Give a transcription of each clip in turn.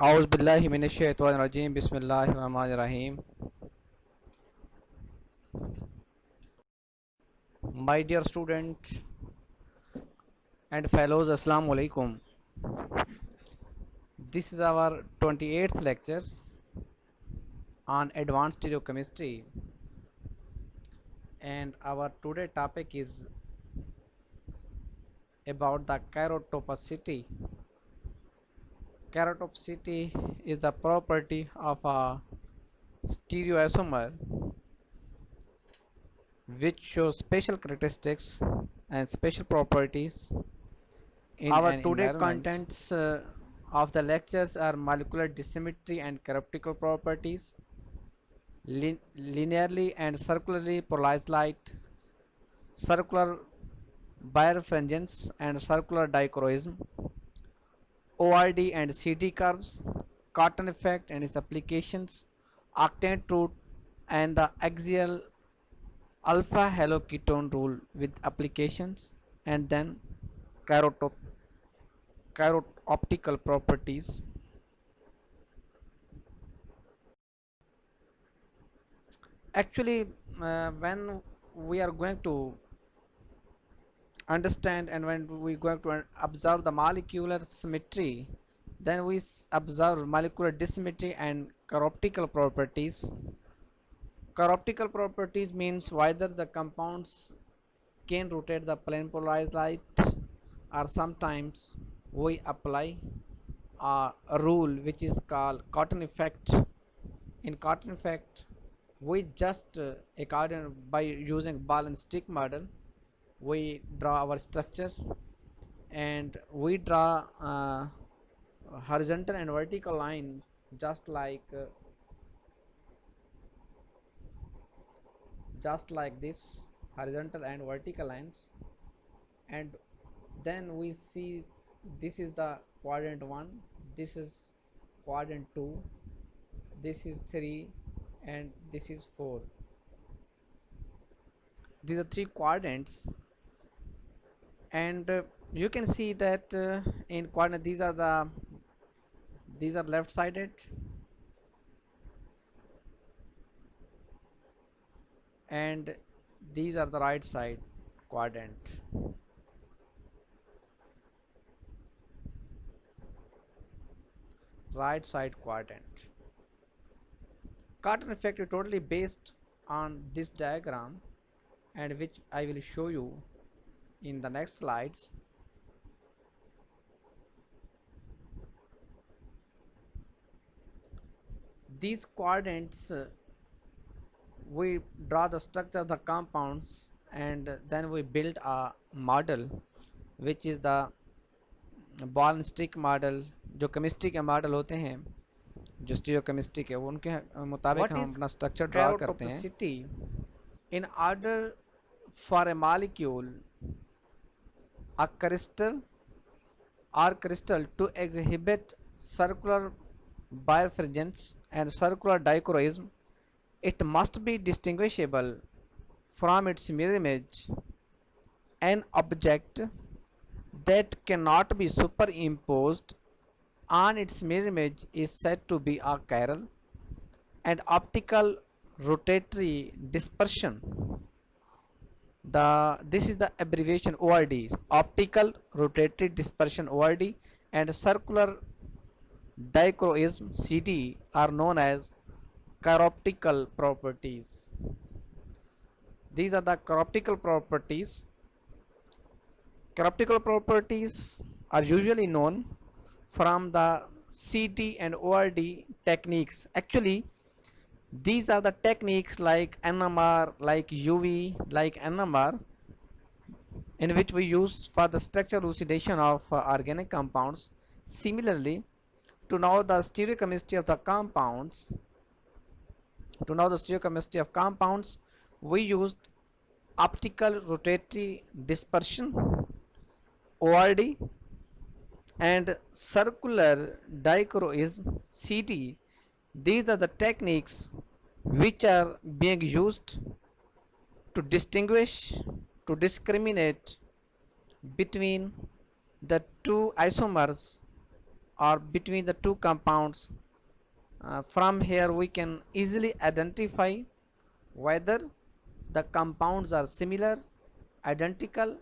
A'udhu billahi minash shaitanir rajim. Bismillahir rahmanir rahim. My dear students and fellows, Assalamu alaikum. This is our 28th lecture on advanced stereochemistry, and our today topic is about the chirotopicity. Chirotopicity is the property of a stereoisomer which shows special characteristics and special properties in Our an today environment. contents of the lectures are molecular dissymmetry and characteristical properties, linearly and circularly polarized light, circular birefringence and circular dichroism, ORD and CD curves, Cartan effect and its applications, octane truth, and the axial alpha haloketone rule with applications, and then chiroptical properties. Actually, when we are going to understand and when we going to observe the molecular symmetry, then we observe molecular dissymmetry and chiroptical properties. Chiroptical properties means whether the compounds can rotate the plane polarized light, or sometimes we apply a rule which is called Cartan effect. In Cartan effect, we just according by using ball and stick model, we draw our structure and we draw horizontal and vertical line just like this, horizontal and vertical lines, and then we see this is the quadrant 1, this is quadrant 2, this is 3, and this is 4. These are three quadrants, and you can see that in quadrant these are left sided, and these are the right side quadrant. Right side quadrant. Cartan effect is totally based on this diagram, and which I will show you in the next slides. These quadrants, we draw the structure of the compounds, and then we build a model which is the ball and stick model. जो chemistry के model होते हैं, जो stereo chemistry के, उनके मुताबिक हम अपना स्ट्रक्चर ड्रा करते हैं. In order for a molecule, a crystal to exhibit circular birefringence and circular dichroism, it must be distinguishable from its mirror image. An object that cannot be superimposed on its mirror image is said to be a chiral, and optical rotatory dispersion, this is the abbreviation ORD, optical rotatory dispersion ORD, and circular dichroism CD are known as chiroptical properties. These are the chiroptical properties. Chiroptical properties are usually known from the CD and ORD techniques. Actually, these are the techniques like NMR, like UV, like NMR, in which we use for the structural elucidation of organic compounds. Similarly, to know the stereochemistry of the compounds, we used optical rotatory dispersion ORD and circular dichroism CD. These are the techniques which are being used to discriminate between the two isomers or between the two compounds. From here we can easily identify whether the compounds are similar, identical,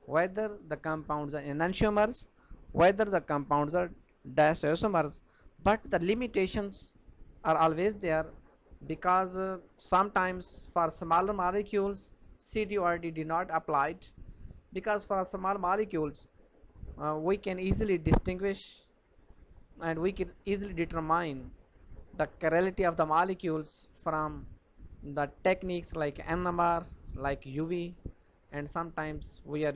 whether the compounds are enantiomers, whether the compounds are diisomers. But the limitations are always there, because sometimes for smaller molecules CTORD did not applied, because for small molecules we can easily distinguish and we can easily determine the chirality of the molecules from the techniques like NMR, like UV, and sometimes we are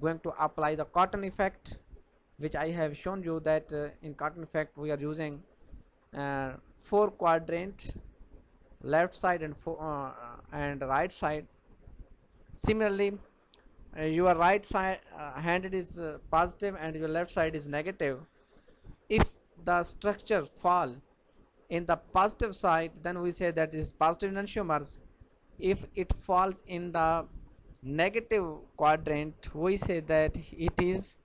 going to apply the Cotton effect, which I have shown you that in Cotton effect we are using 4-quadrant left side and right side. Similarly, your right side handed is positive and your left side is negative. If the structure fall in the positive side, then we say that is positive enantiomers. If it falls in the negative quadrant, we say that it is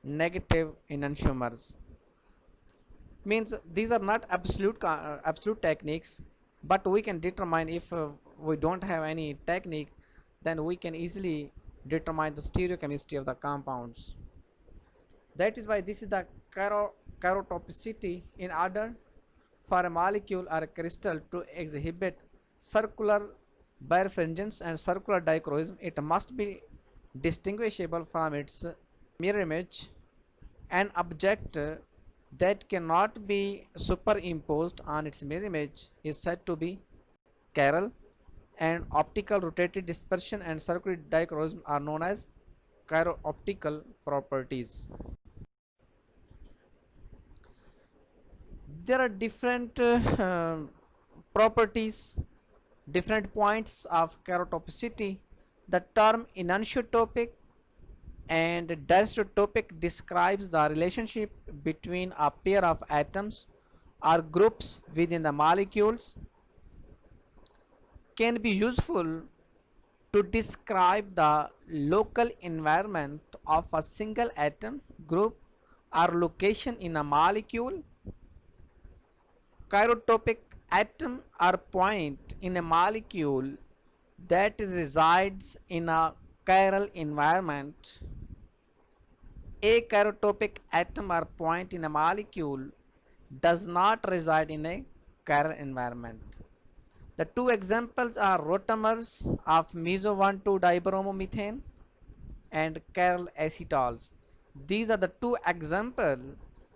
negative enantiomers. Means these are not absolute techniques, but we can determine if we don't have any technique, then we can easily determine the stereochemistry of the compounds. That is why this is the chirotopicity. In order for a molecule or a crystal to exhibit circular birefringence and circular dichroism, it must be distinguishable from its mirror image. An object that cannot be superimposed on its mirror image is said to be chiral, and optical rotated dispersion and circular dichroism are known as chiroptical properties. There are different properties, different points of chirotopicity. The term enantiotopic and diisotopic describes the relationship between a pair of atoms or groups within the molecules. Can be useful to describe the local environment of a single atom, group, or location in a molecule. Chirotopic atom or point in a molecule that resides in a chiral environment. A chirotopic atom or point in a molecule does not reside in a chiral environment. The two examples are rotamers of meso 1,2-dibromomethane and chiral acetals. These are the two examples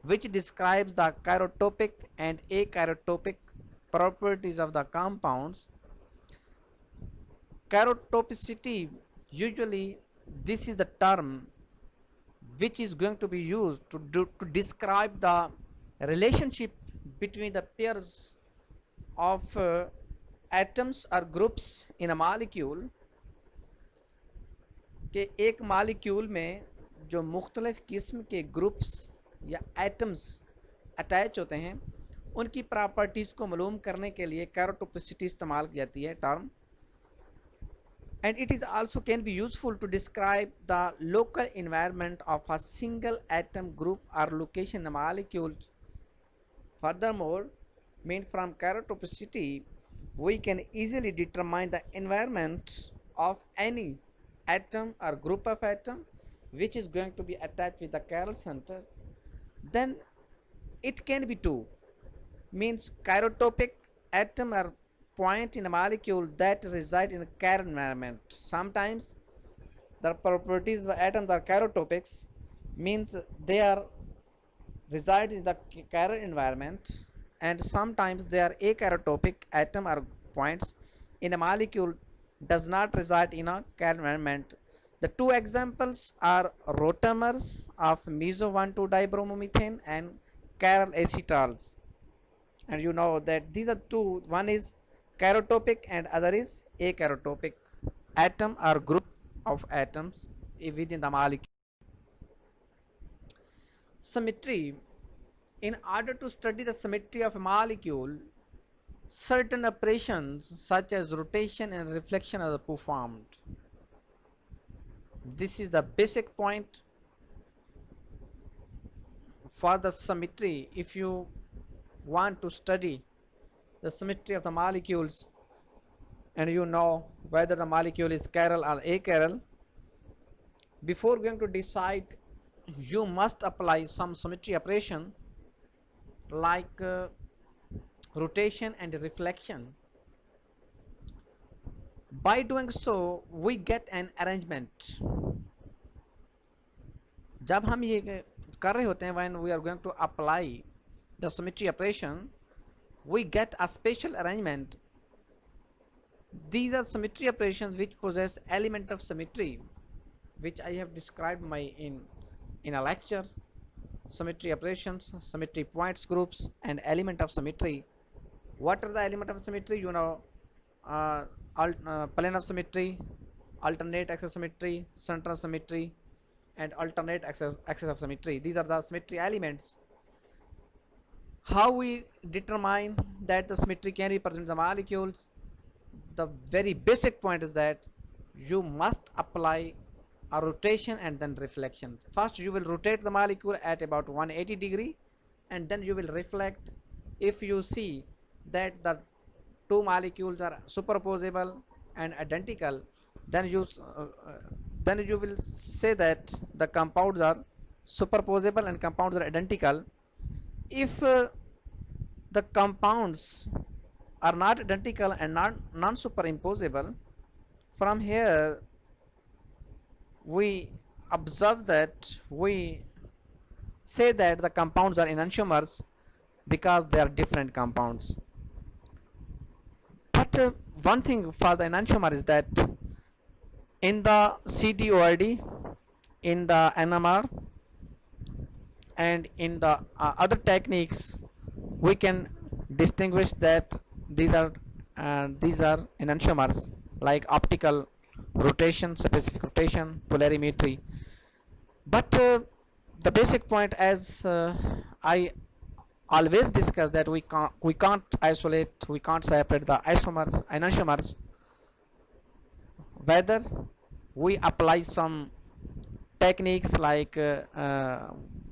which describes the chirotopic and achirotopic properties of the compounds. Chirotopicity, usually this is the term which is going to be used to describe the relationship between the pairs of atoms or groups in a molecule. कि एक molecule में जो मुख्तलिफ किस्म के groups या atoms attach होते हैं, उनकी प्रॉपर्टीज़ को मालूम करने के लिए कैरोटोपिसिटी इस्तेमाल की जाती है term. And it is also can be useful to describe the local environment of a single atom, group, or location in a molecule. Furthermore, from chirotopicity, we can easily determine the environment of any atom or group of atom which is going to be attached with the chiral center. Then it can be two, means chirotopic atom or point in a molecule that reside in a chiral environment. Sometimes the properties of the atoms are chirotopics, means they are reside in the chiral environment, and sometimes they are achirotopic atom or points in a molecule does not reside in a chiral environment. The two examples are rotamers of meso 1,2-dibromomethane and chiral acetals. And you know that these are two, one is chirotopic and other is achirotopic atom or group of atoms within the molecule. Symmetry. In order to study the symmetry of a molecule, certain operations such as rotation and reflection are performed. This is the basic point. for the symmetry, if you want to study the symmetry of the molecules and you know whether the molecule is chiral or achiral, before going to decide, you must apply some symmetry operation like rotation and reflection. By doing so, we get an arrangement. जब हम ये कर रहे होते हैं, when we are going to apply the symmetry operation, we get a special arrangement. These are symmetry operations which possess element of symmetry, which I have described in a lecture. Symmetry operations, symmetry points groups, and element of symmetry. What are the element of symmetry? You know, plane of symmetry, alternate axis symmetry, central symmetry, and alternate axis of symmetry. These are the symmetry elements. How we determine that the symmetry can represent the molecules? The very basic point is that you must apply a rotation and then reflection. First you will rotate the molecule at about 180 degree, and then you will reflect. If you see that the two molecules are superposable and identical, then you will say that the compounds are superposable and compounds are identical. If the compounds are not identical and non-superimposable, from here we observe that we say that the compounds are enantiomers because they are different compounds. But one thing for the enantiomer is that in the CDOID, in the NMR, and in the other techniques, we can distinguish that these are enantiomers, like optical rotation, specific rotation, polarimetry. But the basic point, as I always discuss, that we can't isolate, we can't separate the isomers, enantiomers, whether we apply some techniques like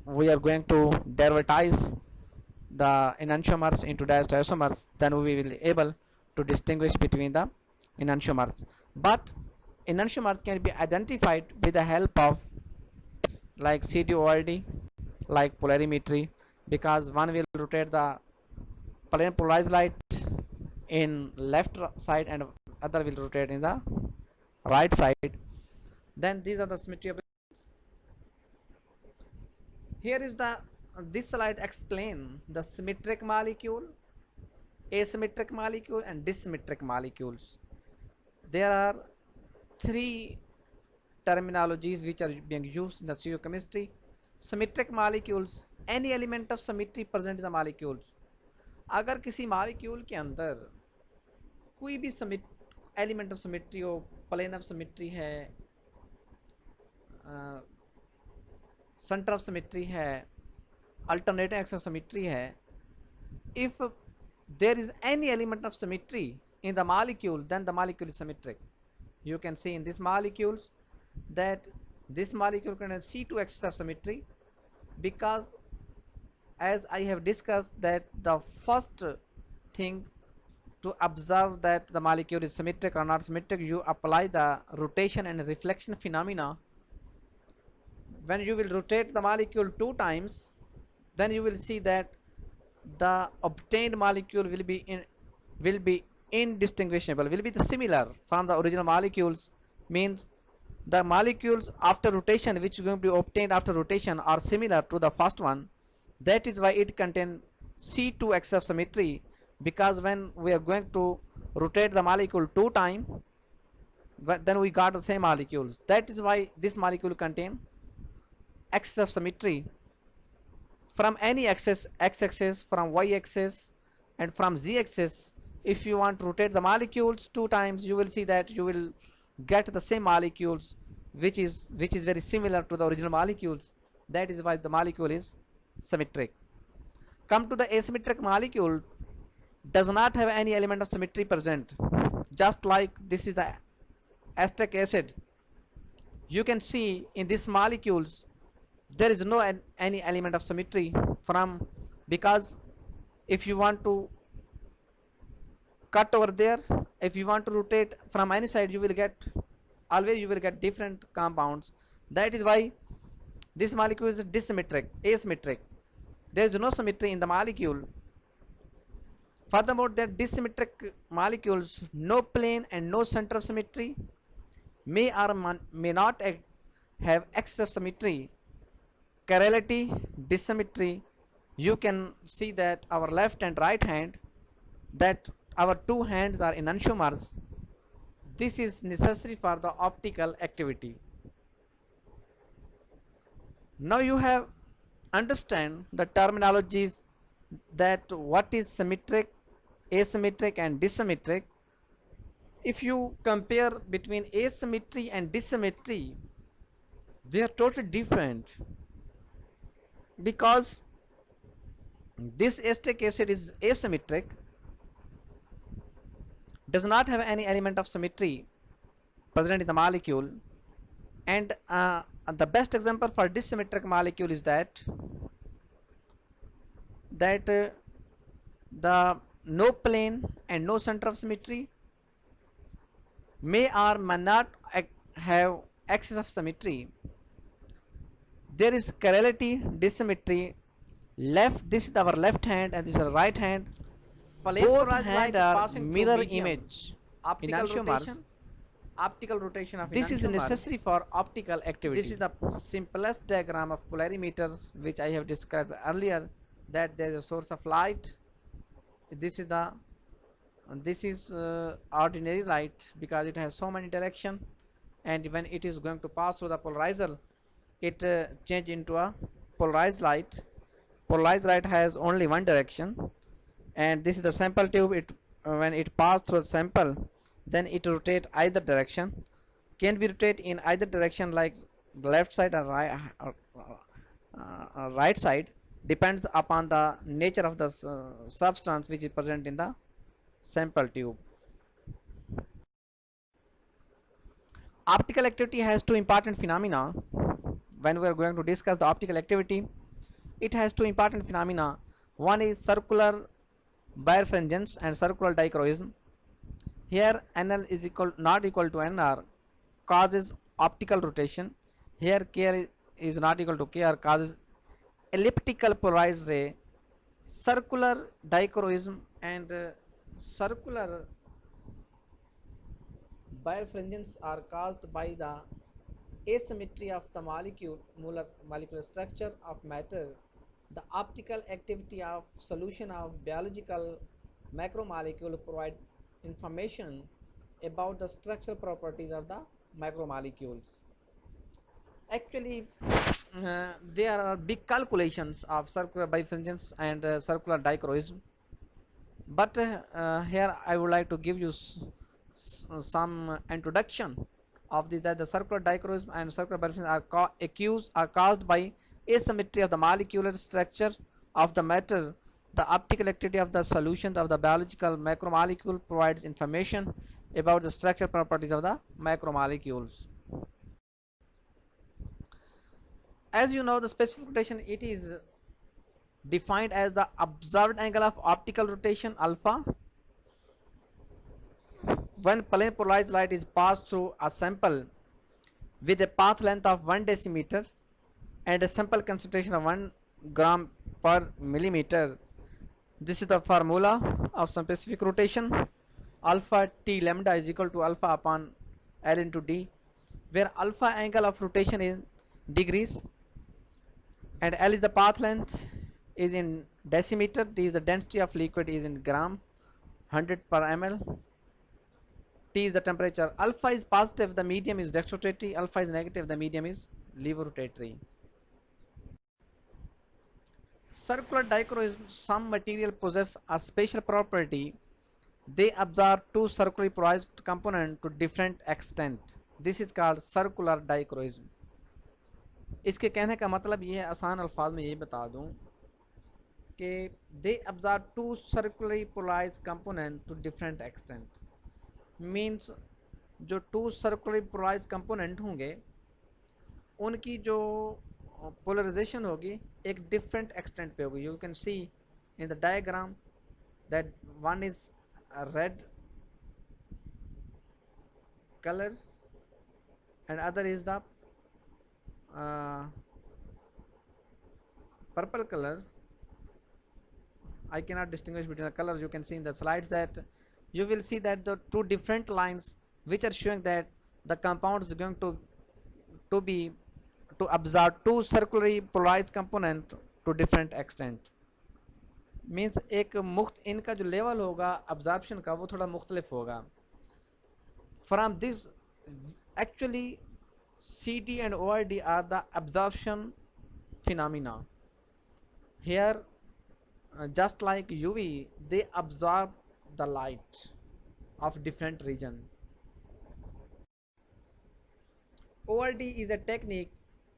we are going to derivatize the enantiomers into diisomers, then we will be able to distinguish between the enantiomers. But enantiomers can be identified with the help of like CDOID, like polarimetry, because one will rotate the plane polarized light in left side and other will rotate in the right side. Then these are the symmetry of. Here is this slide explain the symmetric molecule, asymmetric molecule, and dissymmetric molecules. There are three terminologies which are being used in the stereochemistry. Symmetric molecules, any element of symmetry present in the molecules. अगर किसी molecule के अंदर कोई भी element of symmetry हो, plane of symmetry है, center of symmetry है, alternating axis of symmetry है, if there is any element of symmetry in the molecule, then the molecule is symmetric. You can see in these molecules that this molecule contains C2 axis of symmetry, because as I have discussed that the first thing to observe that the molecule is symmetric or not symmetric, you apply the rotation and reflection phenomena. When you will rotate the molecule 2 times, then you will see that the obtained molecule will be indistinguishable, will be similar from the original molecules. Means the molecules after rotation which is going to be obtained after rotation are similar to the first one. That is why it contains C2 axis of symmetry, because when we are going to rotate the molecule 2 times, then we got the same molecules. That is why this molecule contains axis of symmetry. From any axis, x-axis, from y-axis, and from z-axis, if you want to rotate the molecules 2 times, you will see that you will get the same molecules, which is very similar to the original molecules. That is why the molecule is symmetric. Come to the asymmetric molecule, does not have any element of symmetry present, just like this is the acetic acid. You can see in these molecules there is no any element of symmetry from, because if you want to cut over there, if you want to rotate from any side, you will get, always you will get different compounds. That is why this molecule is dissymmetric, asymmetric. There is no symmetry in the molecule. Furthermore, that dissymmetric molecules, no plane and no center of symmetry, may or may not have excess symmetry, chirality, dissymmetry. You can see that our left and right hand, that our two hands are enantiomers. This is necessary for the optical activity. Now you have understand the terminologies, that what is symmetric, asymmetric and dissymmetric. If you compare between asymmetry and dissymmetry, they are totally different, because this acetic acid is asymmetric, does not have any element of symmetry present in the molecule. And the best example for dissymmetric molecule is that the no plane and no center of symmetry, may or may not have axis of symmetry. There is chirality, dissymmetry. Left, this is our left hand and this is our right hand. Both hand are mirror image enantiomers. Optical rotation of this is necessary for optical activity. This is the simplest diagram of polarimeter which I have described earlier, that there is a source of light. This is ordinary light, because it has so many direction, and when it is going to pass through the polarizer, it change into a polarized light. Polarized light has only one direction, and this is the sample tube. It when it pass through the sample, then it rotate either direction, can be rotate in either direction, like left side or right side, depends upon the nature of the substance which is present in the sample tube. Optical activity has two important phenomena. When we are going to discuss the optical activity, it has two important phenomena. One is circular birefringence and circular dichroism. Here NL is not equal to NR causes optical rotation. Here K is not equal to KR causes elliptical polarized ray. Circular dichroism and circular birefringence are caused by the asymmetry of the molecular structure of matter. The optical activity of solution of biological macromolecule provide information about the structural properties of the macromolecules. Actually, there are big calculations of circular birefringence and circular dichroism, but here I would like to give you some introduction of that the circular dichroism and circular birefringence are caused by asymmetry of the molecular structure of the matter. The optical activity of the solutions of the biological macromolecule provides information about the structural properties of the macromolecules. As you know, the specific rotation, it is defined as the observed angle of optical rotation alpha when plane polarized light is passed through a sample with a path length of 1 decimeter and a sample concentration of 1 gram per millimeter. This is the formula of specific rotation. Alpha T lambda is equal to alpha upon L into D, where alpha angle of rotation is degrees and L is the path length, is in decimeter, D is the density of liquid, is in gram 100 per ml, T is the temperature. Alpha is positive, the medium is dextrorotatory. Alpha is negative, the medium is levorotatory. Circular dichroism, some material possess a special property. They absorb two circularly polarized components to different extent. This is called circular dichroism. इसके कहने का मतलब ये है, आसान अल्फाज में ये बता दूं कि they absorb two circularly polarized components to different extent. Means जो two circularly polarized component होंगे उनकी जो पोलराइजेशन होगी एक डिफरेंट एक्सटेंट पे होगी. You can see in the diagram that one is red color and other is the purple color. I cannot distinguish between the colors. You can see in the slides that you will see that the two different lines which are showing that the compound is going to be to absorb two circularly polarized component to different extent. Means एक मुख्त इनका जो level होगा absorption का वो थोड़ा मुख्तलिफ होगा. From this, actually CD and ORD are the absorption phenomena. Here just like UV, they absorb the light of different region. ORD is a technique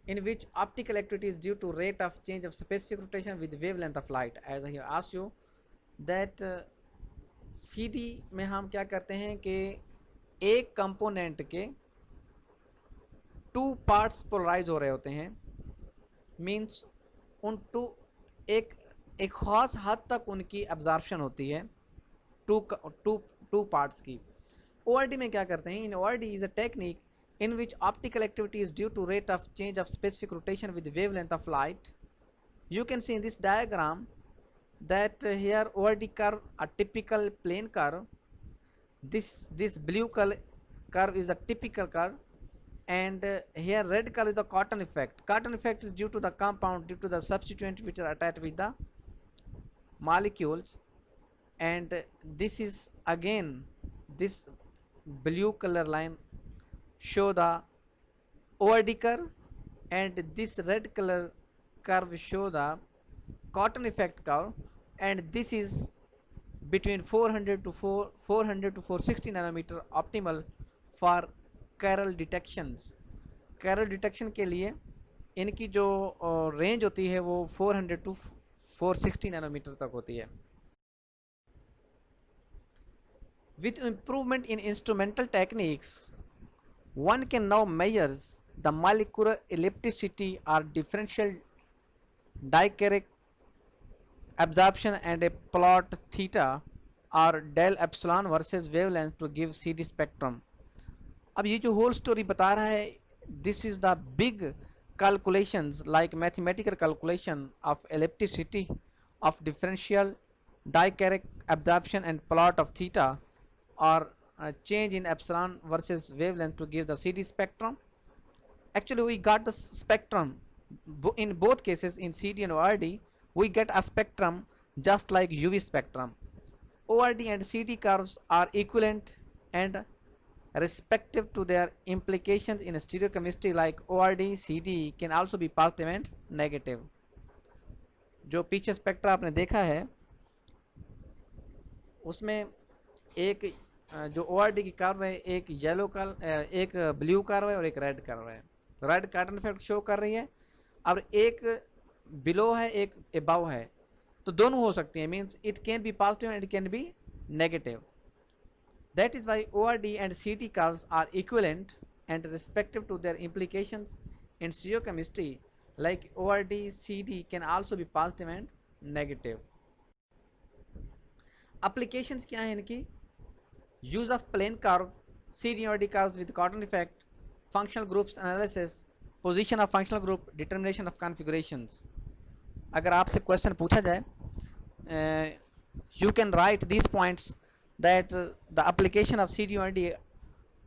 in which optical activity is due to rate of change of specific rotation with wavelength of light. As I have asked you that CD में हम क्या करते हैं कि एक component के two parts polarise हो रहे होते हैं. मींस उन एक ख़ास हद तक उनकी एब्जॉर्प्शन होती है टू पार्ट्स की. ORD में क्या करते हैं? इन ORD is a technique in which optical activity is due to rate of change of specific rotation with wavelength of light. You can see in this diagram that here ORD curve, a typical plane curve. This blue color curve is a typical curve, and here red color is the Cartan effect. Cartan effect is due to the compound, due to the substituent which are attached with the molecules, and this is again this blue color line show the ORD curve, and this red color curve show the Cartan effect curve, and this is between 400 to 460 nanometer optimal for chiral detections. Chiral detection के लिए इनकी जो range होती है वो 400 to 460 nanometre तक होती है. With improvement in instrumental techniques, one can now measure the molecular ellipticity or differential dichroic absorption and a plot theta or del epsilon versus wavelength to give CD spectrum. अब ये जो whole story बता रहा है, this is the big calculations like mathematical calculation of ellipticity of differential dichroic absorption and plot of theta or change in epsilon versus wavelength to give the CD spectrum. Actually we got the spectrum in both cases. In CD and ORD we get a spectrum just like UV spectrum. ORD and CD curves are equivalent and respective to their implications in stereochemistry, like ORD CD can also be positive and negative. जो पीछे spectra आपने देखा है उसमें एक जो ORD की curve है, एक येलो कर्व, एक ब्लू कर्व है और एक रेड कर्व है. रेड कार्टन इफेक्ट शो कर रही है और एक बिलो है एक अबव है, तो दोनों हो सकती है. Means it can be positive and it can be negative. That is why ORD and CD curves are equivalent and respective to their implications in stereochemistry, like ORD CD can also be positive and negative. Applications क्या हैं इनकी? Use of plane curve, CD ORD curves with Cartan effect, functional groups analysis, position of functional group, determination of configurations. अगर आपसे question पूछा जाए, you can write these points that the application of CD/ORD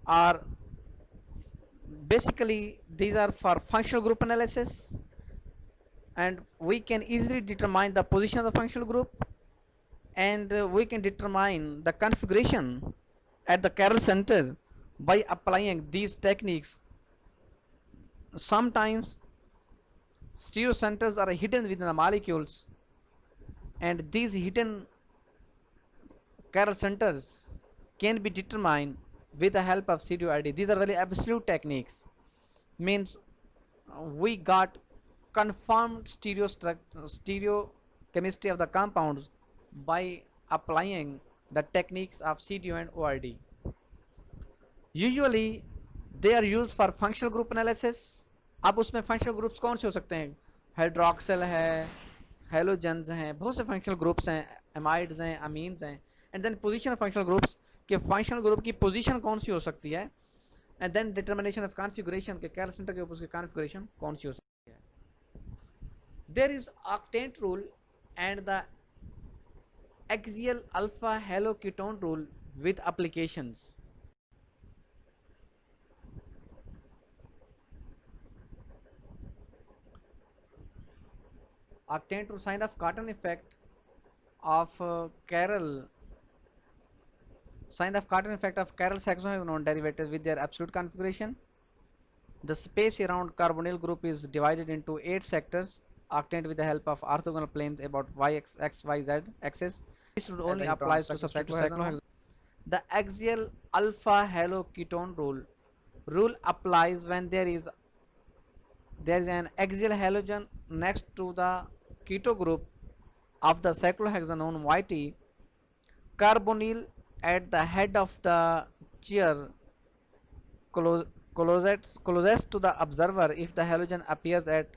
are basically these are for functional group analysis, and we can easily determine the position of the functional group, and we can determine the configuration at the chiral center by applying these techniques. Sometimes stereo centers are hidden within the molecules, and these hidden chiral centers can be determined with the help of CD/ORD. These are very absolute techniques. Means we got confirmed stereo chemistry of the compounds by applying the techniques of CD and ORD. Usually they are used for functional group analysis अब उसमें functional groups कौन से हो सकते हैं, hydroxyl है, halogens हैं, बहुत से फंक्शनल ग्रुप्स हैं, एमाइड्स हैं, अमीन्स हैं। And then position of functional groups, के फंक्शनल ग्रुप की पोजीशन कौन सी हो सकती है। And then determination of configuration, के कैल सेंटर के ऊपर उसकी कॉन्फ़िगरेशन कौन सी हो सकती है। There is octant rule and the axial alpha haloketone rule with applications. Octane rule sign of Cartan effect of chiral sign of Cartan effect of chiral hexagonal derivatives with their absolute configuration. The space around carbonyl group is divided into 8 sectors octant with the help of orthogonal planes about x, y, z axis. This rule only applies to substitute. The axial alpha haloketone rule applies when there is an axial halogen next to the keto group of the cyclohexanone YT. Carbonyl at the head of the chair closest to the observer. If the halogen appears at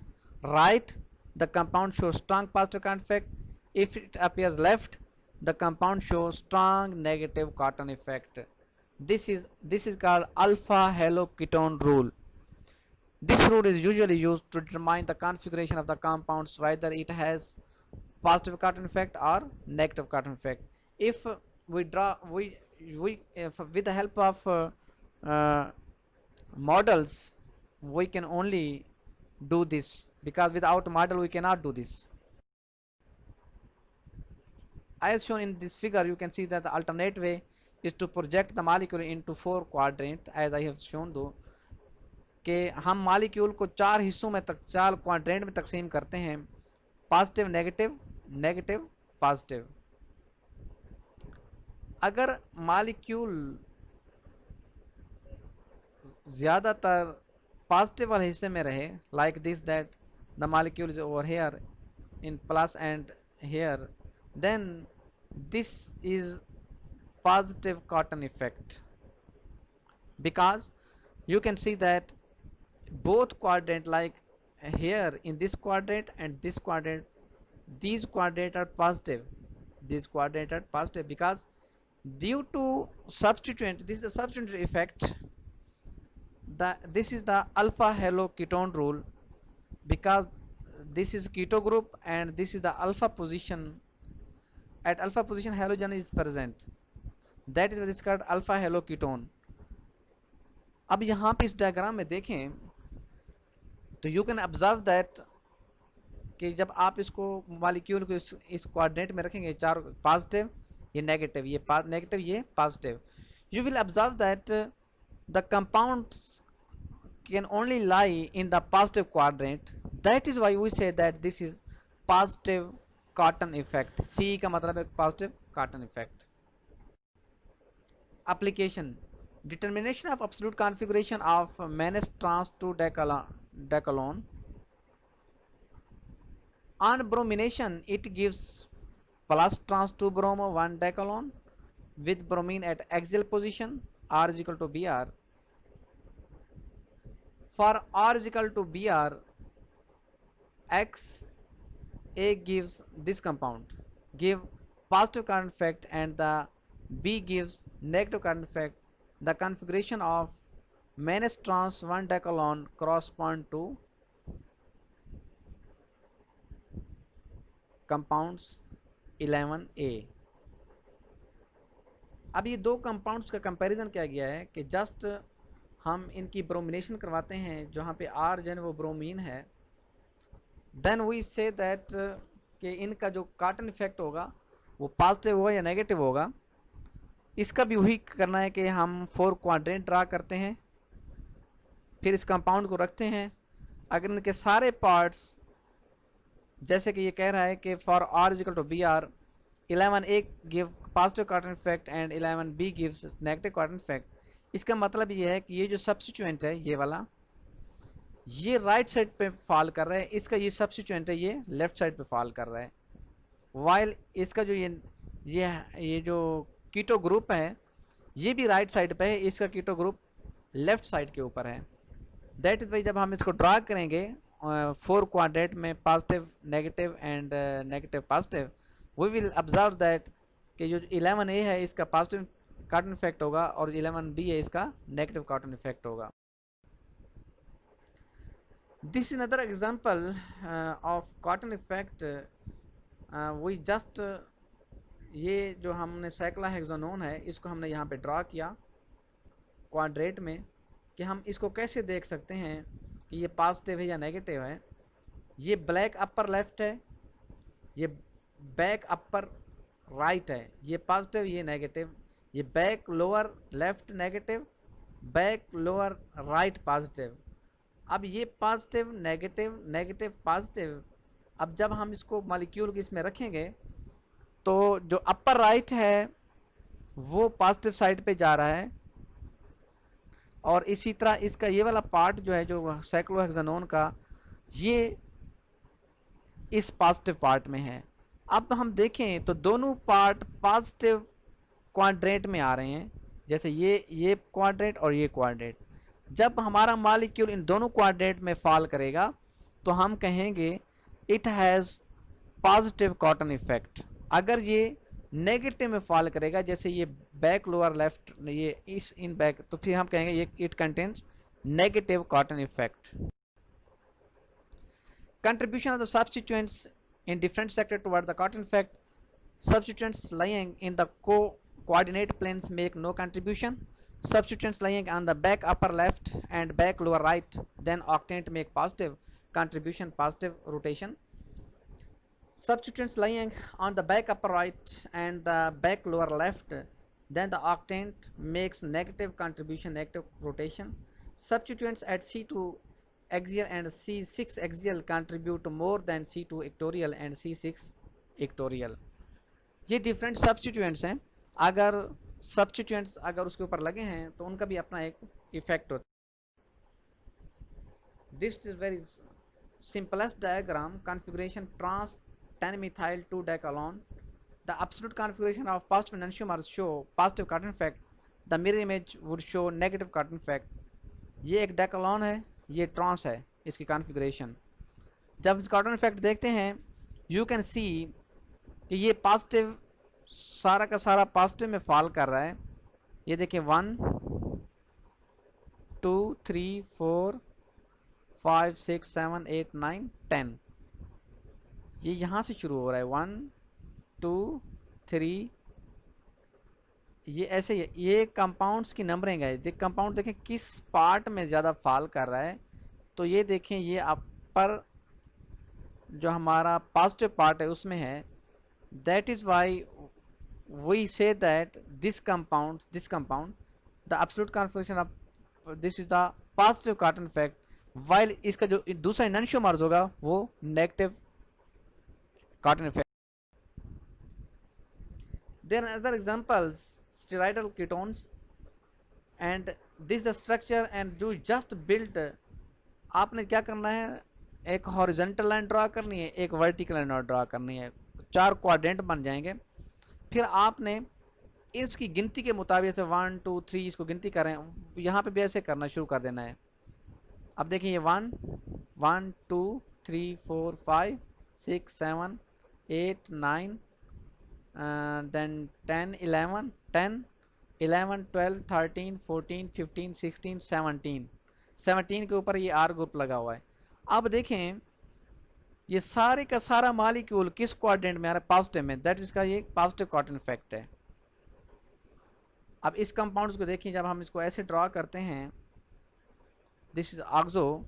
right, the compound shows strong positive Cartan effect. If it appears left, the compound shows strong negative Cartan effect. This is called alpha haloketone rule. This rule is usually used to determine the configuration of the compounds, whether it has positive Cartan effect or negative Cartan effect. If we draw with the help of models, we can only do this, because without model we cannot do this. As shown in this figure, you can see that the alternate way is to project the molecule into 4 quadrant, as I have shown though, कि हम molecule को 4 हिस्सों में 4 quadrant में तकसीम करते हैं, positive negative, negative positive. अगर मॉलिक्यूल ज़्यादातर पॉजिटिव वाले हिस्से में रहे, like this that the molecule is over here in plus and here, then this is positive Cartan effect, because you can see that both quadrant, like here in this quadrant and this quadrant, these quadrant are positive, these quadrant are positive, because due to substituent, this is the substituent effect, this is the alpha haloketone rule, because this is keto group and this is the alpha position. At alpha position halogen is present, that is what is called alpha haloketone. अब यहाँ पे इस diagram में देखें तो you can observe that कि जब आप इसको मॉलिक्यूल को इस क्वाड्रेंट में रखेंगे, 4 पॉजिटिव, ये नेगेटिव, ये नेगेटिव, ये positive, you will observe that the compounds can only lie in the positive quadrant. That is why we say that this is positive Cartan effect. C का मतलब है positive Cartan effect. Application: determination of absolute configuration of Maness trans 2 decalone. On bromination, it gives plus trans 2 bromo 1 decalone with bromine at axial position, R is equal to Br. For R is equal to Br, X A gives this compound give positive Cartan effect and the B gives negative Cartan effect. The configuration of Maness trans 1 decalone correspond to compounds 11A. अब ये दो compounds का comparison किया गया है कि just हम इनकी ब्रोमिनेशन करवाते हैं, जहाँ पे R जो है वो ब्रोमीन है, देन वी से दैट कि इनका जो कार्टन इफेक्ट होगा वो पॉजिटिव होगा या नेगेटिव होगा। इसका भी वही करना है कि हम 4 क्वाड्रेंट ड्रा करते हैं, फिर इस कंपाउंड को रखते हैं। अगर इनके सारे पार्ट्स, जैसे कि ये कह रहा है कि for R is equal to B R, 11A give positive Cotton effect and 11B gives negative Cotton effect, इसका मतलब ये है कि ये जो सब्स्टिट्यूएंट है ये वाला, ये राइट साइड पे फॉल कर रहा है, इसका ये सब्स्टिट्यूएंट है ये लेफ्ट साइड पे फॉल कर रहा है, वाइल इसका जो ये जो कीटो ग्रुप है ये भी राइट साइड पे है, इसका कीटो ग्रुप लेफ्ट साइड के ऊपर है। दैट इज़ वाई जब हम इसको ड्रा करेंगे 4 क्वाड्रेंट में positive negative and negative positive, we will observe that कि जो 11A है इसका पॉजिटिव कार्टन इफेक्ट होगा और 11B है इसका नेगेटिव कार्टन इफेक्ट होगा. This is another example of Cotton effect. We just ये जो हमने साइक्लोहेक्सानोन है इसको हमने यहाँ पे ड्रा किया क्वाड्रेंट में कि हम इसको कैसे देख सकते हैं कि ये पॉजिटिव है या नेगेटिव है. ये ब्लैक अपर लेफ्ट है, ये बैक अपर राइट है, ये पॉजिटिव ये नेगेटिव, ये back lower left negative, back lower right positive. अब ये पॉजिटिव नेगेटिव नेगेटिव पॉजिटिव, अब जब हम इसको मॉलिक्यूल इसमें रखेंगे तो जो अपर राइट है वो पॉजिटिव साइड पे जा रहा है और इसी तरह इसका ये वाला पार्ट जो है जो साइक्लोहेक्सानोन का ये इस पॉजिटिव पार्ट में है. अब हम देखें तो दोनों पार्ट पॉजिटिव क्वाड्रेंट में आ रहे हैं, जैसे ये क्वाड्रेंट और ये क्वाड्रेंट. जब हमारा मॉलिक्यूल इन दोनों क्वाड्रेंट में फॉल करेगा तो हम कहेंगे it has positive Cotton effect. अगर ये नेगेटिव में फॉल करेगा जैसे ये बैक लोअर लेफ्ट ये इस इन बैक, तो फिर हम कहेंगे ये it contains negative Cotton effect. Contribution of the substituents in different sector toward the cotton effect. Substituents lying in the coordinate planes make no contribution. Substituents lying on the back upper left and back lower right then octant make positive contribution, positive rotation. Substituents lying on the back upper right and the back lower left then the octant makes negative contribution, negative rotation. Substituents at C2 axial and C6 axial contribute more than C2 equatorial and C6 equatorial. ये different substituents हैं. अगर substituents अगर उसके ऊपर लगे हैं तो उनका भी अपना एक इफेक्ट होता है. This is very simplest diagram configuration trans 10 methyl 2 decalone. The absolute configuration of positive enantiomers show positive cotton effect. The mirror image would show negative cotton effect. ये एक डेकालॉन है, ये ट्रांस है इसकी कॉन्फ़िगरेशन. जब इस कॉटन इफेक्ट देखते हैं यू कैन सी कि ये पॉजिटिव सारा का सारा पॉजिटिव में फॉल कर रहा है. ये देखिए 1 2 3 4 5 6 7 8 9 10 ये यहाँ से शुरू हो रहा है 1 2 3. ये ऐसे ये कंपाउंड्स की नंबरिंग है. देख कंपाउंड देखें किस पार्ट में ज़्यादा फॉल कर रहा है. तो ये देखें ये अपर जो हमारा पॉजिटिव पार्ट है उसमें है. That is why we say that this compound the absolute configuration of this is the positive Cotton effect, while इसका जो दूसरा एनंशियोमर्स होगा वो negative Cotton effect. There are other examples steroidal ketones and this is the structure and do just built. आपने क्या करना है, एक हॉरिजॉन्टल लाइन ड्रा करनी है, एक वर्टिकल लाइन ड्रा करनी है, 4 क्वाड्रेंट बन जाएंगे. फिर आपने इसकी गिनती के मुताबिक से 1 2 3 इसको गिनती करें, यहाँ पे भी ऐसे करना शुरू कर देना है. अब देखिए ये 1 1 2 3 4 5 6 7 8 9 then 10 11 10 11 12 13 14 15 16 17 के ऊपर ये आर ग्रुप लगा हुआ है. अब देखें ये सारे का सारा मॉलिक्यूल किस क्वाड्रेंट में आ रहा है, पॉजिटिव में. दैट इसका ये पॉजिटिव कॉटन इफेक्ट है. अब इस कंपाउंड्स को देखिए जब हम इसको ऐसे ड्रॉ करते हैं, this is oxo.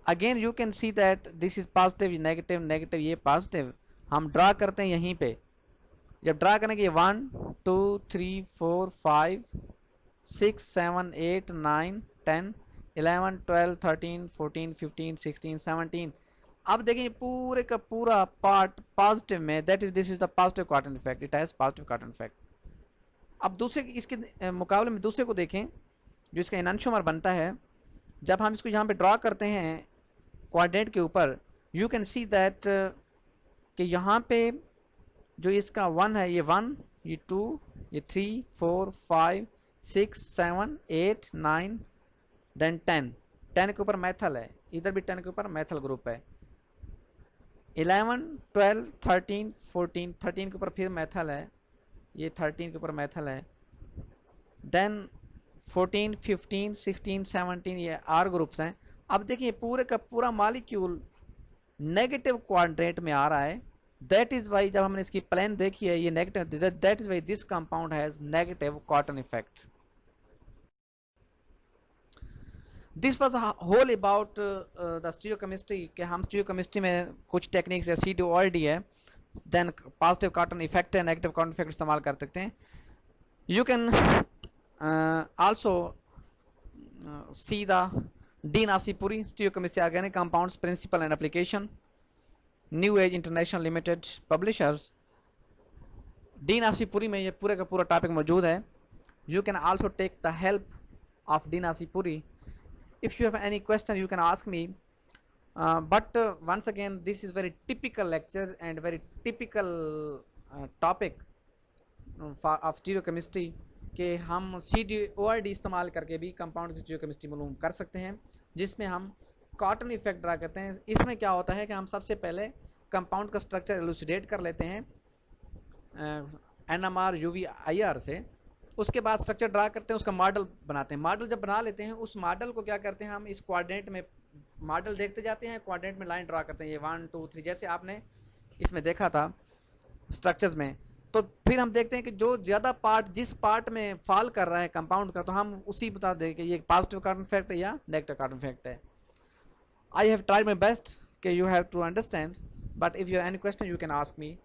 Again you can see that this is positive negative negative ये पॉजिटिव. हम ड्रा करते हैं यहीं पे. जब ड्रा करेंगे 1 2 3 4 5 6 7 8 9 10 11 12 13 14 15 16 17. अब देखिए पूरे का पूरा पार्ट पॉजिटिव में. That is this is the positive Cotton effect. It has positive Cotton effect. अब दूसरे इसके मुकाबले में दूसरे को देखें जो इसका एनंशियोमर बनता है. जब हम इसको यहाँ पे ड्रॉ करते हैं क्वाड्रेंट के ऊपर, यू कैन सी दैट कि यहाँ पे जो इसका 1 है ये 1 ये 2 ये 3 4 5 6 7 8 9 देन 10. 10 के ऊपर मैथल है, इधर भी 10 के ऊपर मैथल ग्रुप है। 11, 12, 13, 14, 13 के ऊपर फिर मैथल है, ये 13 के ऊपर मैथल है। देन 14, 15, 16, 17 ये आर ग्रुप्स हैं। अब देखिए पूरे का पूरा मॉलिक्यूल नेगेटिव क्वाड्रेंट में आ रहा है। दैट इज वाई जब हमने इसकी प्लान देखी है ये negative, that is why this compound has negative Cotton effect. This was whole about the stereochemistry के हम स्टीरियोकेमिस्ट्री में कुछ टेक्निक्स है, CDORD है, देन पॉजिटिव कार्टन इफेक्ट है, नेगेटिव कार्टन इफेक्ट इस्तेमाल कर सकते हैं। You can also see the D Nasipuri stereochemistry organic compounds principle and application, New Age International Limited publishers. D Nasipuri में ये पूरे का पूरा टॉपिक मौजूद है। You can also take the help of D Nasipuri. If you have any question you can ask me, but once again this is very typical lecture and very typical topic of stereochemistry कि हम CDORD इस्तेमाल करके भी compound की stereochemistry मालूम कर सकते हैं, जिसमें हम कॉटन इफेक्ट ड्रा करते हैं। इसमें क्या होता है कि हम सबसे पहले कंपाउंड का स्ट्रक्चर एलुसिडेट कर लेते हैं NMR UV IR से, उसके बाद स्ट्रक्चर ड्रा करते हैं, उसका मॉडल बनाते हैं। मॉडल जब बना लेते हैं उस मॉडल को क्या करते हैं हम इस क्वाड्रेंट में मॉडल देखते जाते हैं, क्वाड्रेंट में लाइन ड्रा करते हैं, ये 1 2 3 जैसे आपने इसमें देखा था स्ट्रक्चर्स में। तो फिर हम देखते हैं कि जो ज़्यादा पार्ट जिस पार्ट में फॉल कर रहा है कंपाउंड का, तो हम उसी बता दें कि ये पॉजिटिव कार्बन इफेक्ट है या नेगेटिव कार्बन इफेक्ट है। I have tried my best कि you have to understand, but if you have any question you can ask me.